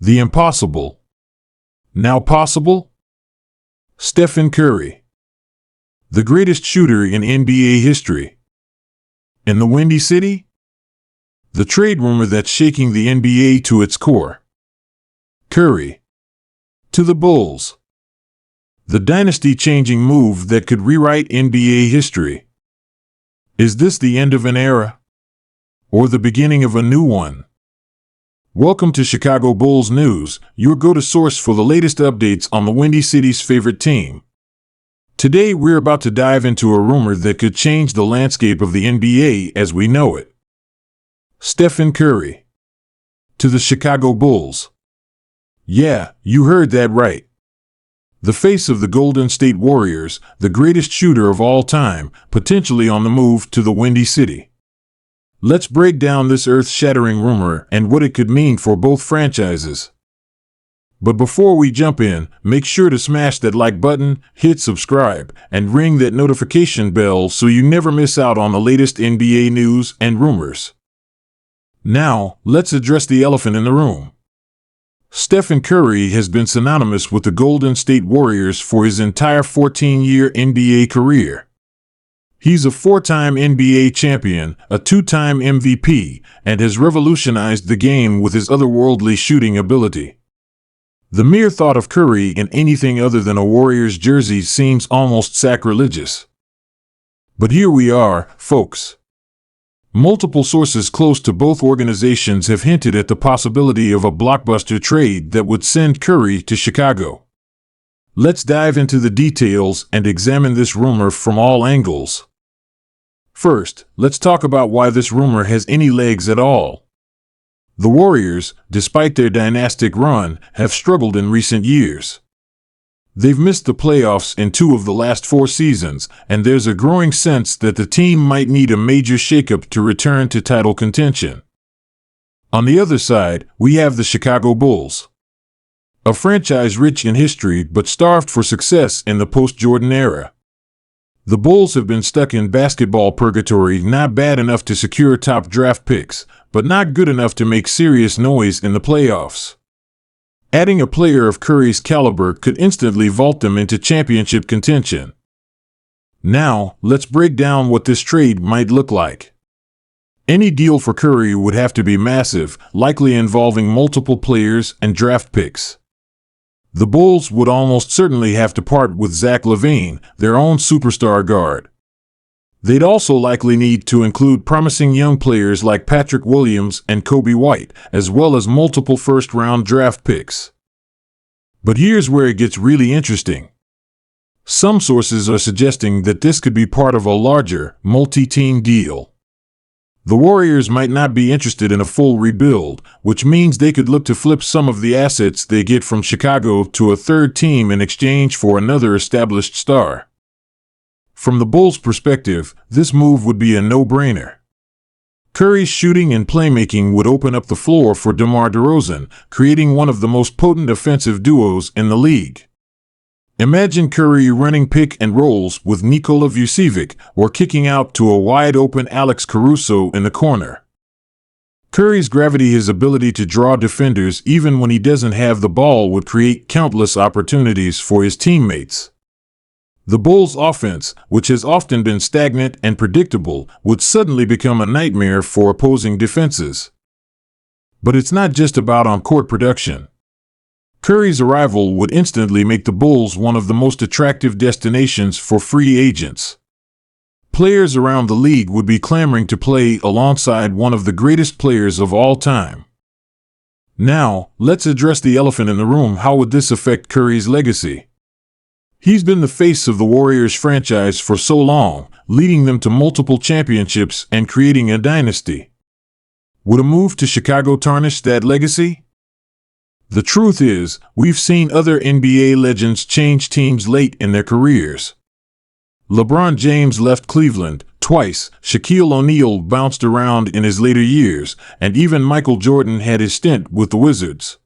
The impossible. Now possible? Stephen Curry. The greatest shooter in NBA history. In the Windy City? The trade rumor that's shaking the NBA to its core. Curry. To the Bulls. The dynasty-changing move that could rewrite NBA history. Is this the end of an era? Or the beginning of a new one? Welcome to Chicago Bulls News, your go-to source for the latest updates on the Windy City's favorite team. Today we're about to dive into a rumor that could change the landscape of the NBA as we know it. Stephen Curry. To the Chicago Bulls. Yeah, you heard that right. The face of the Golden State Warriors, the greatest shooter of all time, potentially on the move to the Windy City. Let's break down this earth-shattering rumor and what it could mean for both franchises. But before we jump in, make sure to smash that like button, hit subscribe, and ring that notification bell so you never miss out on the latest NBA news and rumors. Now, let's address the elephant in the room. Stephen Curry has been synonymous with the Golden State Warriors for his entire 14-year NBA career. He's a four-time NBA champion, a two-time MVP, and has revolutionized the game with his otherworldly shooting ability. The mere thought of Curry in anything other than a Warriors jersey seems almost sacrilegious. But here we are, folks. Multiple sources close to both organizations have hinted at the possibility of a blockbuster trade that would send Curry to Chicago. Let's dive into the details and examine this rumor from all angles. First, let's talk about why this rumor has any legs at all. The Warriors, despite their dynastic run, have struggled in recent years. They've missed the playoffs in 2 of the last 4 seasons, and there's a growing sense that the team might need a major shakeup to return to title contention. On the other side, we have the Chicago Bulls. A franchise rich in history but starved for success in the post-Jordan era. The Bulls have been stuck in basketball purgatory, not bad enough to secure top draft picks, but not good enough to make serious noise in the playoffs. Adding a player of Curry's caliber could instantly vault them into championship contention. Now, let's break down what this trade might look like. Any deal for Curry would have to be massive, likely involving multiple players and draft picks. The Bulls would almost certainly have to part with Zach LaVine, their own superstar guard. They'd also likely need to include promising young players like Patrick Williams and Kobe White, as well as multiple first-round draft picks. But here's where it gets really interesting. Some sources are suggesting that this could be part of a larger, multi-team deal. The Warriors might not be interested in a full rebuild, which means they could look to flip some of the assets they get from Chicago to a third team in exchange for another established star. From the Bulls' perspective, this move would be a no-brainer. Curry's shooting and playmaking would open up the floor for DeMar DeRozan, creating one of the most potent offensive duos in the league. Imagine Curry running pick and rolls with Nikola Vucevic or kicking out to a wide-open Alex Caruso in the corner. Curry's gravity, his ability to draw defenders even when he doesn't have the ball, would create countless opportunities for his teammates. The Bulls' offense, which has often been stagnant and predictable, would suddenly become a nightmare for opposing defenses. But it's not just about on-court production. Curry's arrival would instantly make the Bulls one of the most attractive destinations for free agents. Players around the league would be clamoring to play alongside one of the greatest players of all time. Now, let's address the elephant in the room. How would this affect Curry's legacy? He's been the face of the Warriors franchise for so long, leading them to multiple championships and creating a dynasty. Would a move to Chicago tarnish that legacy? The truth is, we've seen other NBA legends change teams late in their careers. LeBron James left Cleveland twice, Shaquille O'Neal bounced around in his later years, and even Michael Jordan had his stint with the Wizards.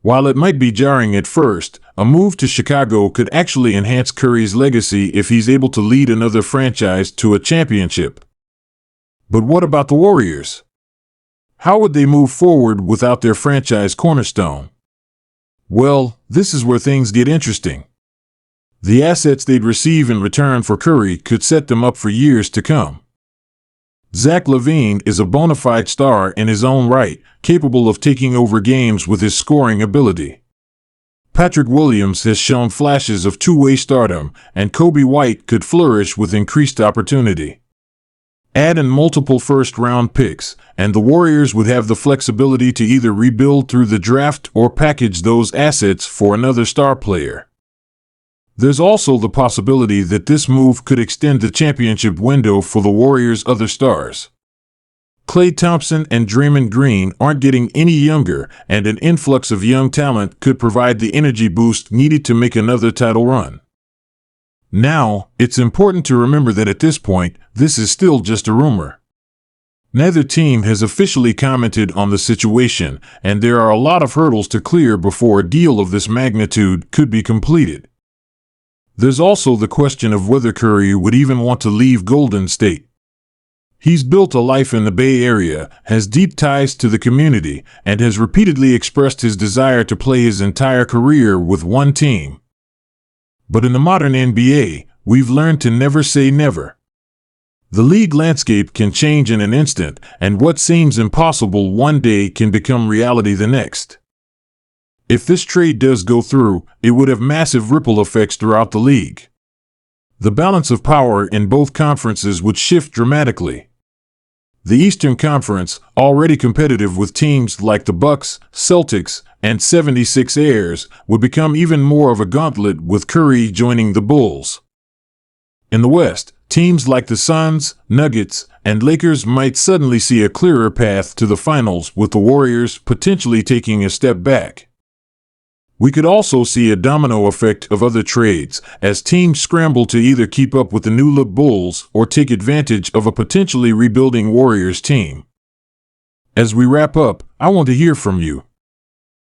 While it might be jarring at first, a move to Chicago could actually enhance Curry's legacy if he's able to lead another franchise to a championship. But what about the Warriors? How would they move forward without their franchise cornerstone? Well, this is where things get interesting. The assets they'd receive in return for Curry could set them up for years to come. Zach LaVine is a bona fide star in his own right, capable of taking over games with his scoring ability. Patrick Williams has shown flashes of two-way stardom, and Kobe White could flourish with increased opportunity. Add in multiple first-round picks, and the Warriors would have the flexibility to either rebuild through the draft or package those assets for another star player. There's also the possibility that this move could extend the championship window for the Warriors' other stars. Klay Thompson and Draymond Green aren't getting any younger, and an influx of young talent could provide the energy boost needed to make another title run. Now, it's important to remember that at this point, this is still just a rumor. Neither team has officially commented on the situation, and there are a lot of hurdles to clear before a deal of this magnitude could be completed. There's also the question of whether Curry would even want to leave Golden State. He's built a life in the Bay Area, has deep ties to the community, and has repeatedly expressed his desire to play his entire career with one team. But in the modern NBA, we've learned to never say never. The league landscape can change in an instant, and what seems impossible one day can become reality the next. If this trade does go through, it would have massive ripple effects throughout the league. The balance of power in both conferences would shift dramatically. The Eastern Conference, already competitive with teams like the Bucks, Celtics, and 76ers, would become even more of a gauntlet with Curry joining the Bulls. In the West, teams like the Suns, Nuggets, and Lakers might suddenly see a clearer path to the finals, with the Warriors potentially taking a step back. We could also see a domino effect of other trades, as teams scramble to either keep up with the new-look Bulls or take advantage of a potentially rebuilding Warriors team. As we wrap up, I want to hear from you.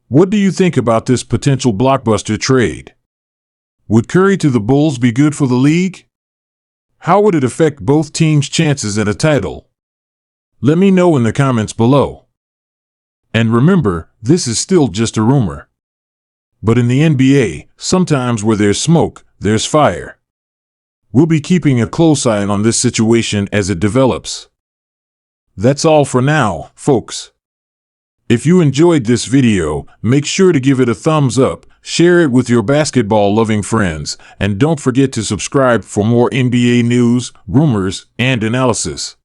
What do you think about this potential blockbuster trade? Would Curry to the Bulls be good for the league? How would it affect both teams' chances at a title? Let me know in the comments below. And remember, this is still just a rumor. But in the NBA, sometimes where there's smoke, there's fire. We'll be keeping a close eye on this situation as it develops. That's all for now, folks. If you enjoyed this video, make sure to give it a thumbs up, share it with your basketball-loving friends, and don't forget to subscribe for more NBA news, rumors, and analysis.